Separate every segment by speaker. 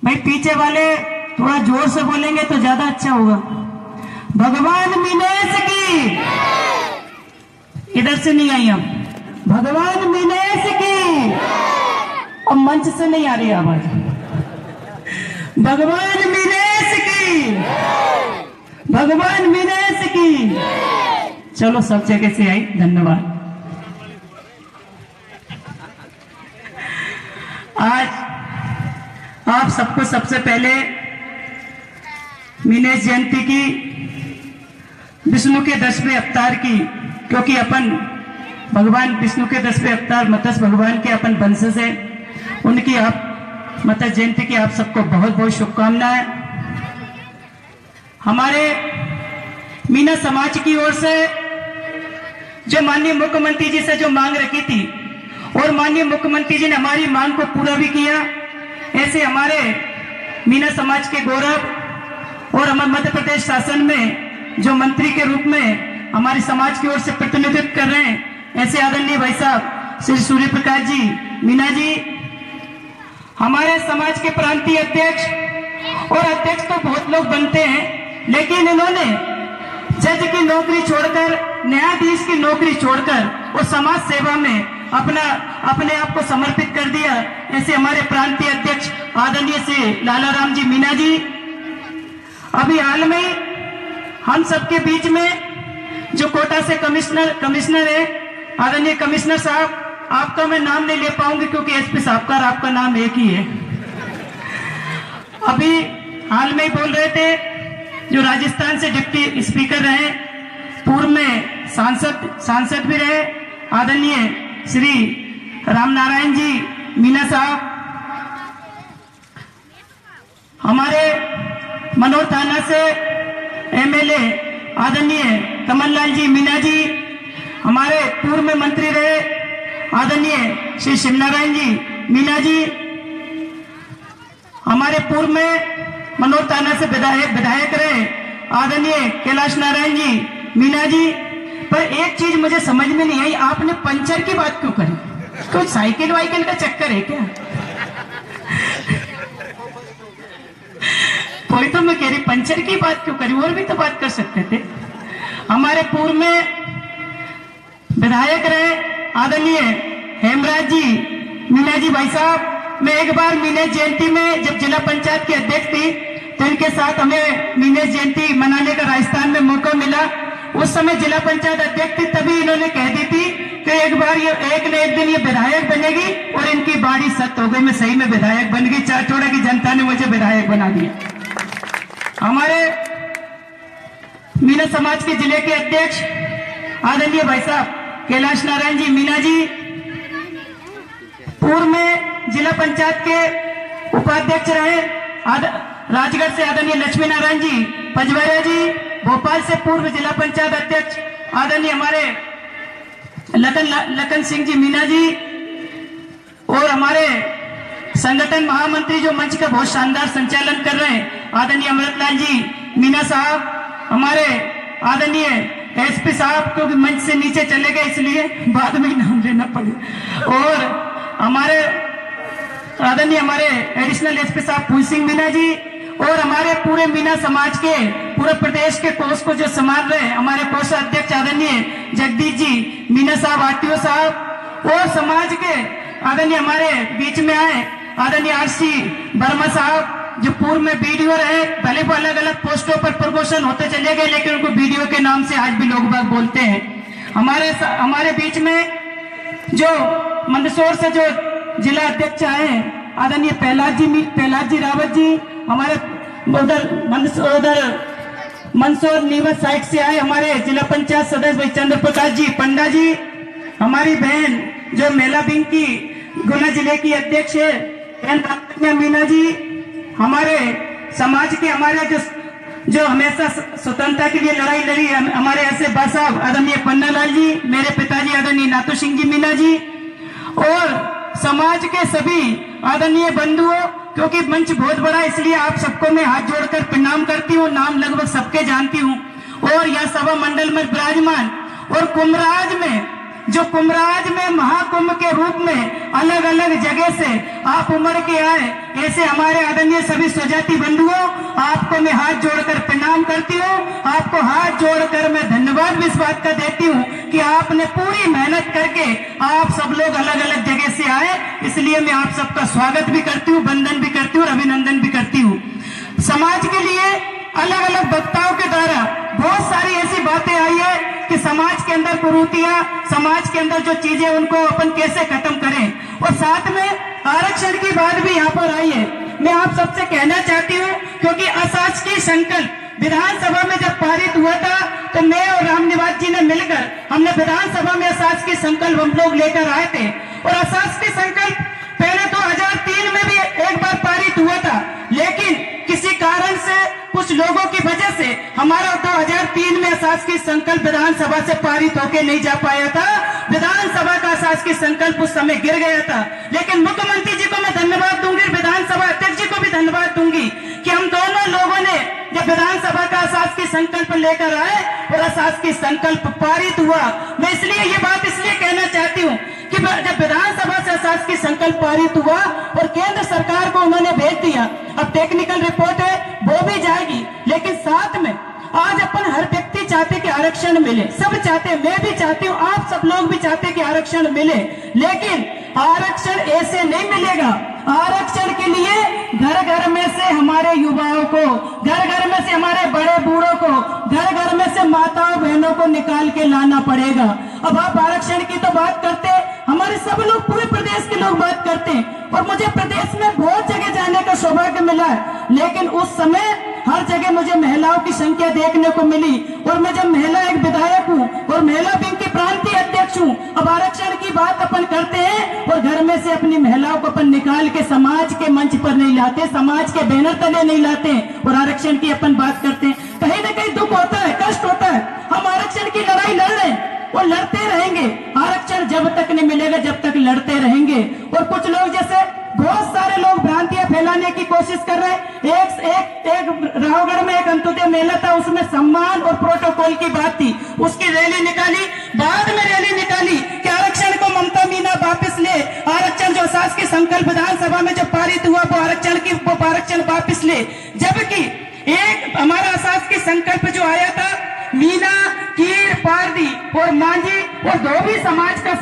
Speaker 1: भाई पीछे वाले थोड़ा जोर से बोलेंगे तो ज्यादा अच्छा होगा। भगवान मीनेश की, इधर से नहीं आई हम। भगवान मीनेश की, अब मंच से नहीं आ रही आवाज। भगवान मीनेश की, भगवान मीनेश की। चलो सब जगह से आई, धन्यवाद। आज आप सबको सबसे पहले मीनेश जयंती की, विष्णु के 10वें अवतार की, क्योंकि अपन भगवान विष्णु के 10वें अवतार मत्स्य भगवान के अपन वंशज है, उनकी आप मत्स्य जयंती की आप सबको बहुत बहुत शुभकामनाएं। हमारे मीना समाज की ओर से जो माननीय मुख्यमंत्री जी से जो मांग रखी थी और माननीय मुख्यमंत्री जी ने हमारी मांग को पूरा भी किया, ऐसे हमारे मीना समाज के गौरव और हमारे मध्य प्रदेश शासन में जो मंत्री के रूप में हमारे समाज की ओर से प्रतिनिधित्व कर रहे हैं, ऐसे आदरणीय भाई साहब श्री सूर्य प्रकाश जी मीना जी, हमारे समाज के प्रांतीय अध्यक्ष। और अध्यक्ष तो बहुत लोग बनते हैं, लेकिन इन्होंने जज की नौकरी छोड़कर, न्यायाधीश की नौकरी छोड़कर और समाज सेवा में अपने आप को समर्पित कर दिया। ऐसे हमारे प्रांतीय अध्यक्ष आदरणीय श्री लाला राम जी मीना जी। अभी हाल में हम सबके बीच में जो कोटा से कमिश्नर है, आदरणीय कमिश्नर साहब, आपका मैं नाम नहीं ले पाऊंगी क्योंकि एसपी साहब का आपका नाम एक ही है। अभी हाल में ही बोल रहे थे, जो राजस्थान से डिप्टी स्पीकर रहे, पूर्व में सांसद भी रहे, आदरणीय श्री रामनारायण जी मीना साहब, हमारे मनोर थाना से एमएलए आदरणीय कमललाल जी मीना जी, हमारे पूर्व में मंत्री रहे आदरणीय श्री शिवनारायण जी मीना जी, हमारे पूर्व में मनोर थाना से विधायक रहे आदरणीय कैलाश नारायण जी मीना जी। पर एक चीज मुझे समझ में नहीं आई, आपने पंचर की बात क्यों करी? कोई साइकिल वाइकिल का चक्कर है क्या? कोई तो मैं कह रही पंचर की बात क्यों करी, और भी तो बात कर सकते थे। हमारे पूर्व में विधायक रहे आदरणीय हेमराज जी मीना जी भाई साहब। मैं एक बार मीनेश जयंती में जब जिला पंचायत की अध्यक्ष थी तो इनके साथ हमें मीनेश जयंती मनाने का राजस्थान में मौका मिला। उस समय जिला पंचायत अध्यक्ष थी, तभी इन्होंने कह दी थी कि एक बार ये एक न एक दिन ये विधायक बनेगी, और इनकी बाड़ी सत्य हो गई। मैं सही में विधायक बन गई, चाचौड़ा की जनता ने मुझे विधायक बना दिया। हमारे मीना समाज के जिले के अध्यक्ष आदरणीय भाई साहब कैलाश नारायण जी मीना जी, पूर्व में जिला पंचायत के उपाध्यक्ष रहे राजगढ़ से आदरणीय लक्ष्मी नारायण जी पजवरिया जी, भोपाल से पूर्व जिला पंचायत अध्यक्ष आदरणीय हमारे लखन सिंह जी मीना जी, और हमारे संगठन महामंत्री जो मंच का बहुत शानदार संचालन कर रहे हैं आदरणीय अमृतलाल जी मीना साहब, हमारे आदरणीय एसपी साहब, क्योंकि मंच से नीचे चले गए इसलिए बाद में नाम लेना पड़े, और हमारे आदरणीय हमारे एडिशनल एसपी साहब फूल सिंह मीना जी, और हमारे पूरे मीना समाज के पूरे प्रदेश के कोष को जो संभाल रहे हमारे कोषाध्यक्ष आदरणीय जगदीश जी मीना साहब आरटीओ साहब, और समाज के आदरणीय हमारे बीच में आए आदरणीय आरसी वर्मा साहब, जो पूर्व में बीडीओ रहे, भले वो अलग अलग पोस्टों पर प्रमोशन होते चले गए, लेकिन उनको बीडीओ के नाम से आज भी लोग बाग बोलते हैं। हमारे बीच में जो मंदसौर से जो जिला अध्यक्ष आए आदरणीय प्रहलाद जी रावत जी, हमारे उधर मंदसौर नीमच साइड से आए हमारे जिला पंचायत सदस्य भाई चंद्र प्रकाश जी पंडा जी, हमारी बहन जो मेला बिंग की गुना जिले की अध्यक्ष है मीना जी, हमारे समाज के हमारे जो हमेशा स्वतंत्रता के लिए लड़ाई लड़ी हमारे ऐसे बा साहब आदरणीय पन्नालाल जी, मेरे पिताजी आदरणीय नाथू सिंह जी मीना जी, और समाज के सभी आदरणीय बंधुओं, क्योंकि मंच बहुत बड़ा इसलिए आप सबको मैं हाथ जोड़कर प्रणाम करती हूँ, नाम लगभग सबके जानती हूँ। और यह सभा मंडल में विराजमान और कुमराज में जो कुंभराज में महाकुंभ के रूप में अलग अलग जगह से आप उमड़ के आए, ऐसे हमारे आदरणीय सभी स्वजाति बंधुओं, आपको मैं हाथ जोड़कर प्रणाम करती हूँ। आपको हाथ जोड़कर मैं धन्यवाद भी इस बात का देती हूँ कि आपने पूरी मेहनत करके आप सब लोग अलग अलग जगह से आए, इसलिए मैं आप सबका स्वागत भी करती हूँ, वंदन भी करती हूँ और अभिनंदन भी करती हूँ। समाज के लिए अलग अलग वक्ताओं के द्वारा बहुत सारी ऐसी बातें आई है कि समाज के अंदर कुरीतियां, समाज के अंदर जो चीजें उनको अपन कैसे खत्म करें, और साथ में आरक्षण की बात भी यहाँ पर आई है। मैं आप सबसे कहना चाहती हूँ, क्योंकि अशासकीय संकल्प विधानसभा में जब पारित हुआ था तो मैं और रामनिवास जी ने मिलकर हमने विधानसभा में अशासकीय संकल्प हम लोग लेकर आए थे। और अशासकीय संकल्प पहले 2003 में भी एक बार पारित हुआ था, लेकिन किसी कारण से कुछ लोगों की वजह से हमारा 2003 में अशासकीय संकल्प विधानसभा से पारित होकर नहीं जा पाया था। विधानसभा का अशासकीय संकल्प उस समय गिर गया था। लेकिन मुख्यमंत्री जी को मैं धन्यवाद दूंगी, विधानसभा अध्यक्ष जी को भी धन्यवाद दूंगी कि हम दोनों लोगों ने जब विधानसभा का अशासकीय संकल्प लेकर आए और अशासकीय संकल्प पारित हुआ। मैं इसलिए ये बात इसलिए कहना चाहती हूँ कि जब विधानसभा से अशासकीय संकल्प पारित हुआ और केंद्र सरकार को उन्होंने भेज दिया, अब टेक्निकल रिपोर्ट है वो भी जाएगी, लेकिन साथ में आज अपन हर व्यक्ति चाहते कि आरक्षण मिले, सब चाहते हैं, मैं भी चाहती हूँ, आप सब लोग भी चाहते हैं कि आरक्षण मिले, लेकिन आरक्षण ऐसे नहीं मिलेगा। आरक्षण के लिए घर घर में से हमारे युवाओं को, घर घर में से हमारे बड़े बूढ़ों को, घर घर में से माताओं बहनों को निकाल के लाना पड़ेगा। अब आप आरक्षण की तो बात करते, हमारे सब लोग पूरे प्रदेश के लोग बात करते हैं, और मुझे प्रदेश में बहुत जगह जाने का सौभाग्य मिला है, लेकिन उस समय हर जगह मुझे महिलाओं की संख्या देखने को मिली, और मैं जब महिला एक विधायक हूँ और महिला विंग की प्रांतीय अध्यक्ष हूँ। अब आरक्षण की बात अपन करते हैं और घर में से अपनी महिलाओं को अपन निकाल के समाज के मंच पर नहीं लाते, समाज के बैनर तले नहीं लाते, और आरक्षण की अपन बात करते हैं। कहीं ना कहीं दुख होता है, कष्ट होता है। हम आरक्षण की लड़ाई लड़ रहे हैं और लड़ते रहेंगे। आरक्षण जब तक नहीं मिलेगा जब तक लड़ते रहेंगे। और कुछ लोग जैसे बहुत सारे लोग भ्रांतियां फैलाने की कोशिश कर रहे हैं। एक रावगढ़ में एक अंत्योदय मेला था, उसमें सम्मान और प्रोटोकॉल की बात थी, उसकी रैली निकाली, बाद में रैली निकाली कि आरक्षण को ममता मीना वापस ले, आरक्षण जो अशासकीय संकल्प विधानसभा में जो पारित हुआ वो आरक्षण वापस ले। जबकि एक हमारा अशासकीय संकल्प जो आया था, मीना, कीर, पारदी और मांझी और धोबी समाज का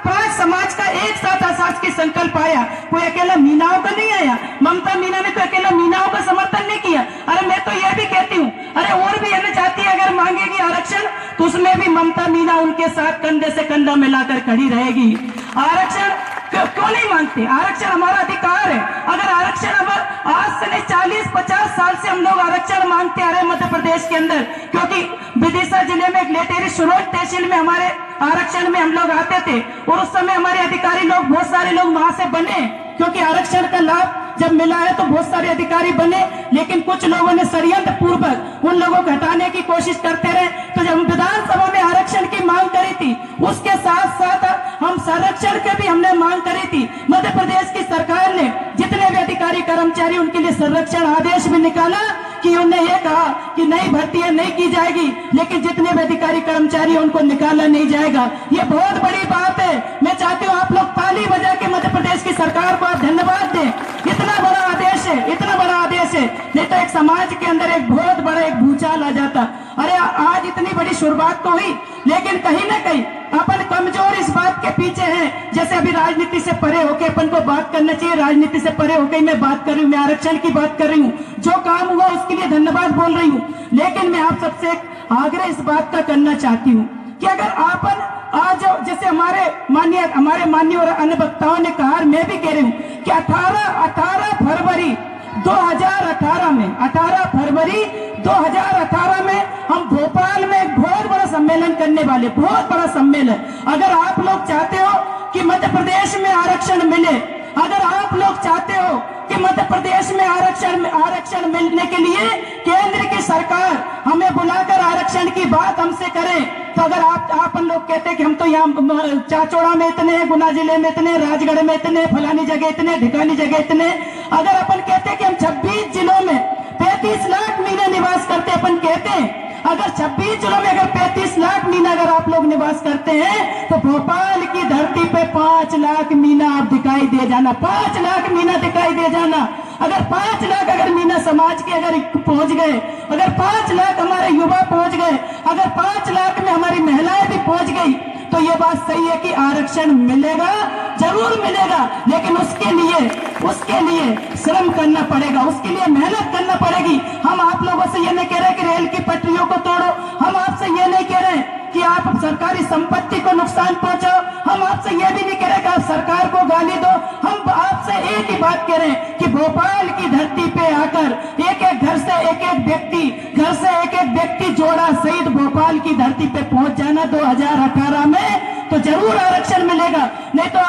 Speaker 1: पांच समाज का एक साथ अशासकीय संकल्प आया। कोई अकेला मीनाओं का नहीं आया। ममता मीना ने तो अकेला मीनाओं का समर्थन नहीं किया। अरे मैं तो यह भी कहती हूँ, अरे और भी है चाहती है, अगर मांगेगी आरक्षण तो उसमें भी ममता मीना उनके साथ कंधे से कंधा मिलाकर खड़ी रहेगी। आरक्षण क्यों नहीं मांगते? आरक्षण हमारा अधिकार है। अगर आरक्षण अब आज से नहीं 40-50 साल से हम लोग आरक्षण मांगते आ रहे हैं मध्य प्रदेश के अंदर, क्योंकि विदिशा जिले में एक लेटेरी सुरोज तहसील में हमारे आरक्षण में हम लोग आते थे और उस समय हमारे अधिकारी लोग, बहुत सारे लोग वहां से बने, क्योंकि आरक्षण का लाभ जब मिला है तो बहुत सारे अधिकारी बने। लेकिन कुछ लोगों ने षड्यंत्र पूर्वक उन लोगों को हटाने की कोशिश करते रहे। तो जब विधानसभा में आरक्षण की मांग करी थी, उसके साथ साथ हम संरक्षण की भी हमने मांग करी थी। मध्य प्रदेश की सरकार ने जितने भी अधिकारी कर्मचारी उनके लिए संरक्षण आदेश भी निकाला कि उन्हें यह कहा कि नई भर्ती नहीं की जाएगी, लेकिन जितने भी अधिकारी कर्मचारी उनको निकाला नहीं जाएगा। ये बहुत बड़ी बात है। मैं चाहती हूँ आप लोग ताली बजा के मध्य प्रदेश की सरकार को आप धन्यवाद दें। इतना बड़ा आदेश है, इतना बड़ा आदेश है, नहीं तो एक समाज के अंदर एक बहुत बड़ा एक भूचाल आ जाता। अरे आज इतनी बड़ी शुरुआत तो हुई, लेकिन कहीं ना कहीं अपन कमजोर इस बात के पीछे हैं। जैसे अभी राजनीति से परे होके अपन को बात करना चाहिए, राजनीति से परे होकर मैं बात कर रही हूँ, मैं आरक्षण की बात कर रही हूँ। जो काम हुआ उसके लिए धन्यवाद बोल रही हूँ, लेकिन मैं आप सबसे एक आग्रह इस बात का करना चाहती हूँ कि अगर आपन आज जैसे हमारे माननीय और अन्य वक्ताओं ने कहा, मैं भी कह रही हूँ कि 18 फरवरी 2018 में हम भोपाल में एक बहुत बड़ा सम्मेलन करने वाले, बहुत बड़ा सम्मेलन। अगर आप लोग चाहते हो कि मध्य प्रदेश में आरक्षण मिले, अगर आप लोग चाहते हो कि मध्य प्रदेश में आरक्षण मिलने के लिए केंद्र की सरकार हमें बुलाकर आरक्षण की बात हमसे करे, तो अगर आप लोग कहते हैं कि हम तो यहाँ चाचौड़ा में इतने हैं, गुना जिले में इतने, राजगढ़ में इतने, फलानी जगह इतने, ढिकानी जगह इतने, अगर अपन कहते हैं कि हम 26 जिलों में 35 लाख मीना निवास करते, अपन कहते हैं अगर 26 जिलों में अगर 35 लाख मीना अगर आप लोग निवास करते हैं तो भोपाल दे जाना, 5 लाख मीना दिखाई दे जाना। अगर 5 लाख अगर मीना समाज के अगर पहुंच गए, अगर 5 लाख हमारे युवा पहुंच गए, अगर 5 लाख में हमारी महिलाएं भी पहुंच गई, तो ये बात सही है कि आरक्षण मिलेगा, जरूर मिलेगा, लेकिन उसके लिए श्रम करना पड़ेगा, उसके लिए मेहनत करना पड़ेगी। हम आप लोगों से ये नहीं कह रहे कि रेल की पटरियों को तोड़ो, हम आपसे ये नहीं कह रहे कि आप सरकारी संपत्ति को नुकसान पहुंचाओ, हम आपसे ये भी नहीं कह रहे कि आप सरकार को गाली दो। हम आपसे एक ही बात कह रहे हैं कि भोपाल की धरती पे आकर एक एक घर से एक एक व्यक्ति जोड़ा सहित भोपाल की धरती पे पहुंच जाना 2018 में, तो जरूर आरक्षण मिलेगा। नहीं तो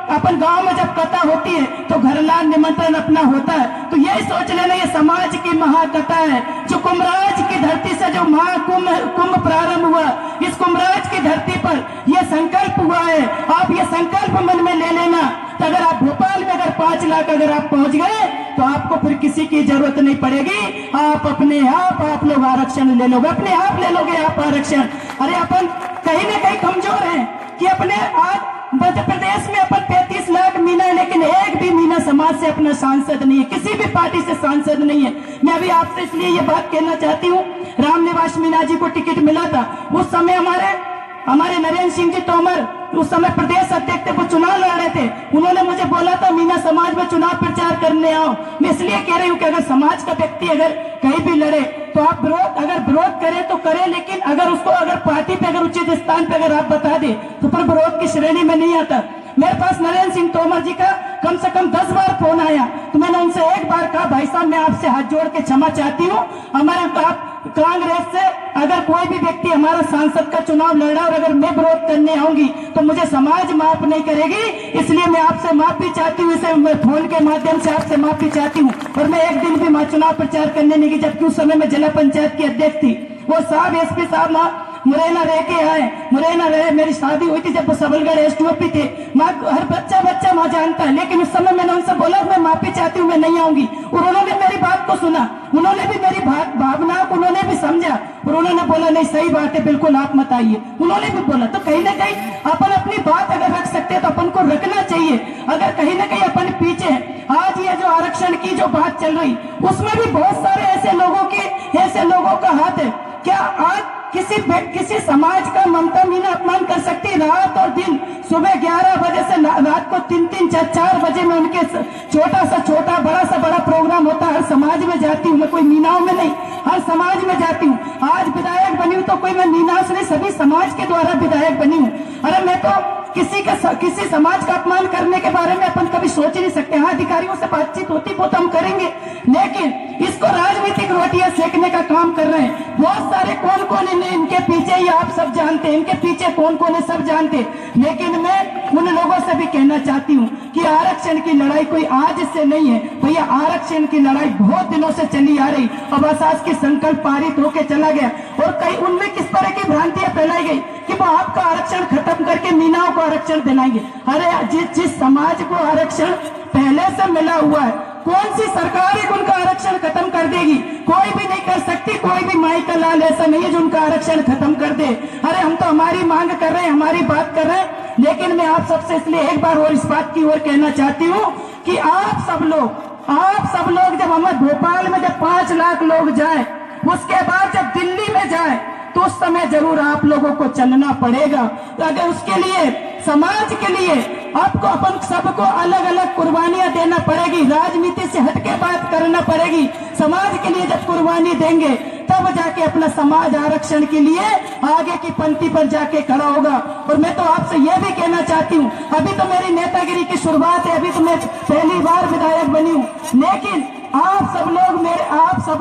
Speaker 1: अपन गांव में जब कथा होती है तो घरलाल निमंत्रण अपना होता है, तो यही सोच लेना ये समाज की महाकथा है। जो कुंभराज की धरती से जो महाकुंभ प्रारंभ हुआ, इस कुंभराज की धरती पर यह संकल्प हुआ है। आप ये संकल्प मन में ले लेना, तो अगर आप भोपाल में अगर 5 लाख अगर आप पहुंच गए, तो आपको फिर किसी की जरूरत नहीं पड़ेगी। आप अपने आप लोग आरक्षण ले लोगे, अपने आप ले लोगे आप आरक्षण। अरे अपन कहीं ना कहीं कमजोर हैं कि अपने आज मध्य प्रदेश में अपन 35 लाख मीना है, लेकिन एक भी मीना समाज से अपना सांसद नहीं है, किसी भी पार्टी से सांसद नहीं है। मैं अभी आपसे इसलिए ये बात कहना चाहती हूँ, रामनिवास मीना जी को टिकट मिला था, उस समय हमारे नरेंद्र सिंह जी तोमर उस समय प्रदेश अध्यक्ष थे, वो चुनाव लड़ रहे थे। उन्होंने मुझे बोला था मीना समाज में चुनाव प्रचार करने आओ। मैं इसलिए कह रही हूँ कि अगर समाज का व्यक्ति अगर कहीं भी लड़े तो आप विरोध करें तो करें, लेकिन अगर उसको अगर पार्टी पे अगर उचित स्थान पे अगर आप बता दे तो फिर विरोध की श्रेणी में नहीं आता। मेरे पास नरेंद्र सिंह तोमर जी का कम से कम 10 बार फोन आया, तो मैंने उनसे एक बार कहा, भाई साहब मैं आपसे हाथ जोड़ के क्षमा चाहती हूँ, हमारे कांग्रेस से अगर कोई भी व्यक्ति हमारा सांसद का चुनाव लड़ रहा और अगर मैं विरोध करने आऊंगी तो मुझे समाज माफ नहीं करेगी, इसलिए मैं आपसे माफी चाहती हूँ। इसे मैं फोन के माध्यम से आपसे माफी चाहती हूँ। और मैं एक दिन भी चुनाव प्रचार करने नहीं गई, जबकि उस समय मैं जिला पंचायत की अध्यक्ष थी। वो साहब एसपी साहब मुरैना रह के आए, मुरैना रहे, मेरी शादी हुई थी जब वो सबलगढ़ एसडीओपी थे। हर बच्चा वहाँ जानता है, लेकिन उस समय मैंने उनसे बोला मैं माफी चाहती हूँ, मैं नहीं आऊंगी। और उन्होंने मेरी बात को सुना, उन्होंने भी मेरी भावनाओं को उन्होंने भी समझा और उन्होंने बोला नहीं सही बात है, बिल्कुल आप मत आइए, उन्होंने भी बोला। तो कहीं ना कहीं अपन अपनी बात अगर रख सकते हैं तो अपन को रखना चाहिए। अगर कहीं ना कहीं अपन पीछे, आज ये जो आरक्षण की जो बात चल रही, उसमें भी बहुत सारे ऐसे लोगों का हाथ है। क्या आज किसी समाज का ममता मीना अपमान कर सकती? रात और दिन, सुबह 11 बजे से रात को 3-3, 4-4 बजे में उनके छोटा सा छोटा बड़ा सा बड़ा प्रोग्राम होता है। हर समाज में जाती हूँ मैं, कोई मीनाओं में नहीं, हर समाज में जाती हूँ। आज विधायक बनी हूँ तो कोई मैं मीनाओं से नहीं, सभी समाज के द्वारा विधायक बनी हूँ। अरे मैं तो किसी समाज का अपमान करने के बारे में अपन कभी सोच ही नहीं सकते। हाँ, अधिकारियों से बातचीत होती वो तो हम करेंगे, लेकिन इसको राजनीतिक रोटियां सेकने का काम कर रहे हैं। बहुत सारे कौन इनके पीछे, ही आप सब जानते हैं इनके पीछे कौन है, सब जानते। लेकिन मैं उन लोगों से भी कहना चाहती हूँ कि आरक्षण की लड़ाई कोई आज से नहीं है भैया, आरक्षण की लड़ाई बहुत दिनों से चली आ रही। अब असास की संकल्प पारित होकर चला गया और कई उनमें किस तरह की भ्रांतियां फैलाई गई कि वो आपका आरक्षण खत्म करके मीनाओं को आरक्षण दिलाएंगे। अरे जिस समाज को आरक्षण पहले से मिला हुआ है, कौन सी सरकार है उनका आरक्षण खत्म कर देगी? कोई भी नहीं कर सकती, कोई भी माई का लाल ऐसा नहीं है जो उनका आरक्षण खत्म कर दे। अरे हम तो हमारी मांग कर रहे हैं, हमारी बात कर रहे हैं। लेकिन मैं आप सबसे इसलिए एक बार और इस बात की ओर कहना चाहती हूँ कि आप सब लोग जब हमें भोपाल में जब 5 लाख लोग जाए, उसके बाद जब दिल्ली में जाए, तो उस समय जरूर आप लोगों को चलना पड़ेगा। तो अगर उसके लिए, समाज के लिए आपको अपन सबको अलग अलग कुर्बानियां देना पड़ेगी, राजनीति से हटके बात करना पड़ेगी। समाज के लिए जब कुर्बानी देंगे तब जाके अपना समाज आरक्षण के लिए आगे की पंक्ति पर जाके खड़ा होगा। और मैं तो आपसे यह भी कहना चाहती हूँ, अभी तो मेरी नेतागिरी की शुरुआत है, अभी तो मैं पहली बार विधायक बनी हूँ, लेकिन आप सब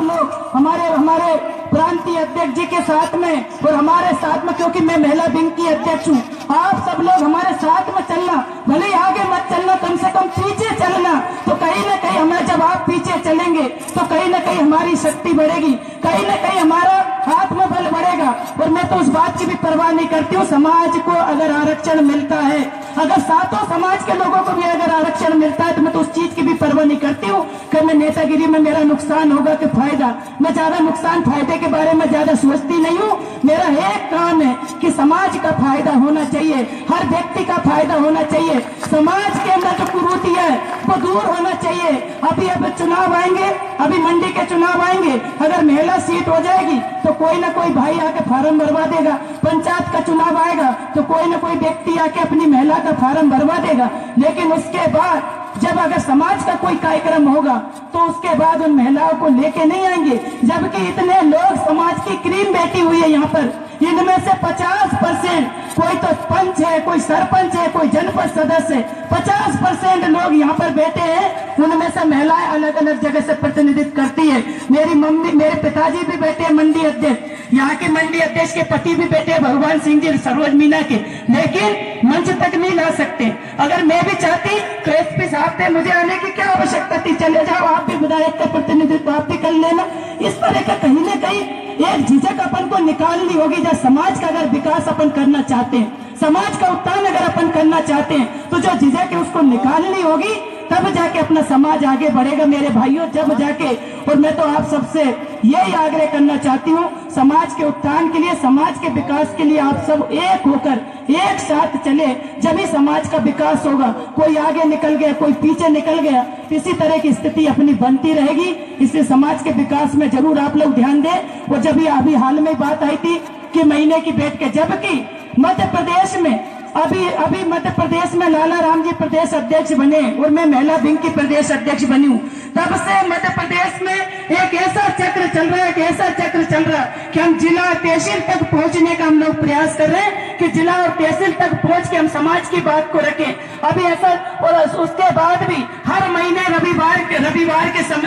Speaker 1: लोग हमारे प्रांतीय अध्यक्ष जी के साथ में और हमारे साथ में, क्योंकि मैं महिला विंग की अध्यक्ष हूँ, आप सब लोग हमारे साथ में चलना, भले आगे मत चलना, कम से कम पीछे चलना। तो कहीं ना कहीं हमें, जब आप पीछे चलेंगे तो कहीं ना कहीं हमारी शक्ति बढ़ेगी, कहीं ना कहीं हमारा आत्मबल बढ़ेगा। और मैं तो उस बात की भी परवाह नहीं करती हूँ, समाज को अगर आरक्षण मिलता है, अगर सातों समाज के लोगों को भी अगर आरक्षण मिलता है, तो मैं तो उस चीज की भी परवाह नहीं करती हूँ कि मैं नेतागिरी में मेरा नुकसान होगा कि फायदा। मैं ज्यादा नुकसान फायदे के बारे में ज्यादा सोचती नहीं हूँ। मेरा एक काम है कि समाज का फायदा होना चाहिए। चाहिए, हर व्यक्ति का फायदा होना चाहिए, समाज के अंदर जो कुरीति है वो दूर होना चाहिए। अब चुनाव आएंगे, अभी मंडी के चुनाव आएंगे, अगर महिला सीट हो जाएगी तो कोई ना कोई भाई आके फार्म भरवा देगा, पंचायत का चुनाव आएगा तो कोई ना कोई व्यक्ति आके अपनी महिला का फार्म भरवा देगा। लेकिन उसके बाद जब अगर समाज का कोई कार्यक्रम होगा तो उसके बाद उन महिलाओं को लेके नहीं आएंगे, जबकि इतने लोग समाज की क्रीम बैठी हुई है यहाँ पर, इनमें से 50% कोई तो पंच है, कोई सरपंच है, कोई जनपद सदस्य है, 50% लोग यहाँ पर बैठे हैं, उनमें से महिलाएं अलग अलग जगह से प्रतिनिधित्व करती है। मेरी मम्मी, मेरे पिताजी भी बैठे हैं मंडी अध्यक्ष, यहाँ के मंडी अध्यक्ष के पति भी बैठे हैं भगवान सिंह जी सरोज मीना के, लेकिन मंच तक नहीं ला सकते। अगर मैं भी चाहती तो एसपी साहब थे, मुझे आने की क्या आवश्यकता थी, चले जाओ आप भी विधायक का प्रतिनिधित्व आप भी कर लेना। इस तरह का कहीं न कहीं एक झिझक अपन को निकालनी होगी। जब समाज का अगर विकास अपन करना चाहते हैं, समाज का उत्थान अगर अपन करना चाहते हैं, तो जो झिझक है उसको निकालनी होगी, तब जाके अपना समाज आगे बढ़ेगा मेरे भाइयों, जब जाके। और मैं तो आप सबसे यही आग्रह करना चाहती हूँ, समाज के उत्थान के लिए, समाज के विकास के लिए आप सब एक होकर एक साथ चले, जब ही समाज का विकास होगा। कोई आगे निकल गया, कोई पीछे निकल गया, इसी तरह की स्थिति अपनी बनती रहेगी। इसलिए समाज के विकास में जरूर आप लोग ध्यान दें। और जब अभी हाल में बात आई थी कि महीने की बैठ के, जबकि मध्य प्रदेश में अभी मध्य प्रदेश में लाला राम जी प्रदेश अध्यक्ष बने और मैं महिला विंग की प्रदेश अध्यक्ष बनी हूँ, तब से मध्य प्रदेश में एक ऐसा चक्र चल रहा है, एक ऐसा चक्र चल रहा है कि हम जिला तहसील तक पहुंचने का हम लोग प्रयास कर रहे हैं कि जिला और तहसील तक पहुंच के हम समाज की बात को रखें। अभी ऐसा, और उसके बाद भी हर महीने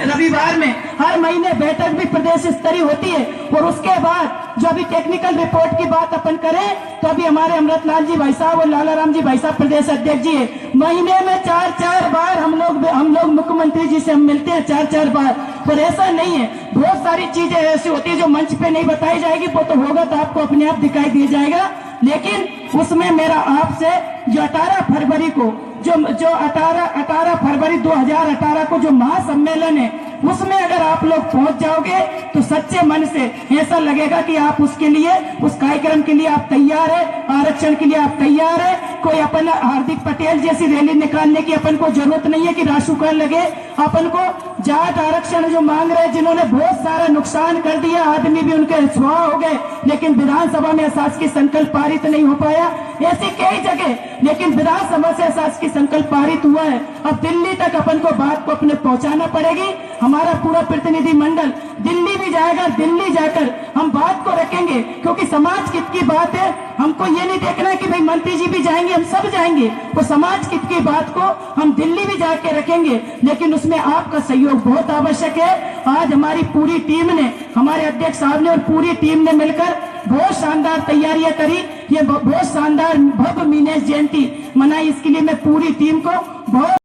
Speaker 1: रविवार में हर महीने बैठक भी प्रदेश स्तरीय होती है। और उसके बाद जो अभी टेक्निकल रिपोर्ट की बात अपन करें तो अभी हमारे अमृतलाल जी भाई साहब और लाला राम जी भाई साहब प्रदेश अध्यक्ष जी है, महीने में 4-4 बार हम लोग मुख्यमंत्री जी से हम मिलते हैं, 4-4 बार। पर ऐसा नहीं है, बहुत सारी चीजें ऐसी होती है जो मंच पे नहीं बताई जाएगी, वो तो होगा तो आपको अपने आप दिखाई दिया जाएगा। लेकिन उसमें मेरा आपसे जो 18 फरवरी को जो 18 फरवरी 2018 को जो महासम्मेलन है, उसमें अगर आप लोग पहुंच जाओगे तो सच्चे मन से ऐसा लगेगा कि आप उसके लिए, उस कार्यक्रम के लिए आप तैयार है, आरक्षण के लिए आप तैयार है। कोई अपन हार्दिक पटेल जैसी रैली निकालने की अपन को जरूरत नहीं है कि राशुकाल लगे। अपन को जाट आरक्षण जो मांग रहे हैं, जिन्होंने बहुत सारा नुकसान कर दिया, आदमी भी उनके स्वाह हो गए, लेकिन विधानसभा में अशासकीय संकल्प पारित नहीं हो पाया। ऐसी कई जगह, लेकिन विधानसभा से अशासकीय संकल्प पारित हुआ है। अब दिल्ली तक अपन को बात को अपने पहुंचाना पड़ेगी। हमारा पूरा प्रतिनिधि मंडल दिल्ली भी जाएगा, दिल्ली जाकर हम बात को रखेंगे, क्योंकि समाज हित की बात है। हमको ये नहीं देखना है कि भाई मंत्री जी भी जाएंगे, हम सब जाएंगे, वो समाज हित की बात को हम दिल्ली भी जाके रखेंगे, लेकिन उसमें आपका सहयोग बहुत आवश्यक है। आज हमारी पूरी टीम ने, हमारे अध्यक्ष साहब ने और पूरी टीम ने मिलकर बहुत शानदार तैयारियां करी। ये बहुत शानदार भव्य मीनेश जयंती मनाई, इसके लिए मैं पूरी टीम को बहुत